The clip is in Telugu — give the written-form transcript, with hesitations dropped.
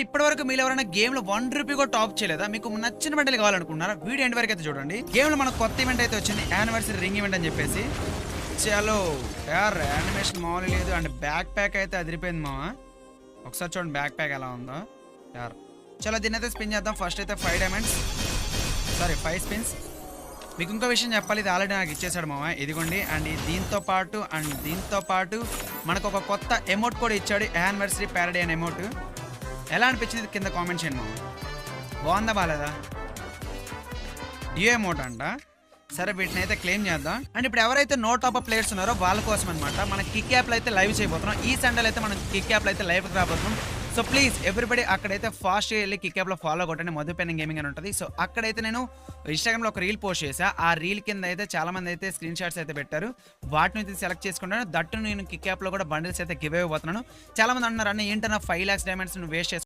ఇప్పటివరకు మీరు ఎవరైనా గేమ్ లో ₹1 కూడా టాప్ చేయలేదా? మీకు నచ్చిన బండిలు కావాలనుకుంటున్నారా? వీడియో ఎండ్ వరకు అయితే చూడండి. గేమ్ లో మనకు కొత్త ఈవెంట్ అయితే వచ్చింది, యానివర్సరీ రింగ్ ఈవెంట్ అని చెప్పేసి. చలో యార్ యానిమేషన్ మామూలు లేదు. అండ్ బ్యాక్ ప్యాక్ అయితే అదిరిపోయింది మామ. ఒకసారి చూడండి బ్యాక్ ప్యాక్ ఎలా ఉందో యార్. చలో దీన్ని అయితే స్పిన్ చేద్దాం. ఫస్ట్ అయితే 5 డైమండ్స్, సారీ 5 స్పిన్స్. మీకు ఇంకో విషయం చెప్పాలి, ఇది ఆల్రెడీ నాకు ఇచ్చేసాడు మామ, ఇదిగోండి. అండ్ దీంతో పాటు మనకు ఒక కొత్త ఎమోట్ కూడా ఇచ్చాడు, యానివర్సరీ ప్యారడీ అనే ఎమోట్. ఎలా అనిపించింది కింద కామెంట్ చేయండి మామ. బాగుందా బాలేదా? డియో ఎమోట్ అంట. సరే వీటిని అయితే క్లెయిమ్ చేద్దాం. అండ్ ఇప్పుడు ఎవరైతే నో టాప్ ప్లేయర్స్ ఉన్నారో వాళ్ళ కోసం అనమాట మన కిక్ యాప్లో అయితే లైవ్ చేయబోతున్నాం. ఈ సండేలో అయితే మనం కిక్ యాప్లో అయితే లైవ్కి రాబోతున్నాం. సో ప్లీజ్ ఎవ్రీబడి అక్కడైతే ఫాస్ట్గా వెళ్ళి కిక్ యాప్లో ఫాలో కొట్టండి. మధు పెన్ గేమింగ్ అని ఉంటుంది. సో అక్కడైతే నేను ఇన్స్టాగ్రామ్లో ఒక రీల్ పోస్ట్ చేశా. ఆ రీల్ కింద అయితే చాలా మంది అయితే స్క్రీన్ షాట్స్ అయితే పెట్టారు. వాటిని అయితే సెలెక్ట్ చేసుకుంటాను. దట్టు నేను కిక్ యాప్లో కూడా బండిల్స్ అయితే గివ్ అయిపోతున్నాను. చాలా మంది అంటున్నారు, అన్న ఏంటన్నా 5 lakhs డైమండ్స్ వేస్ట్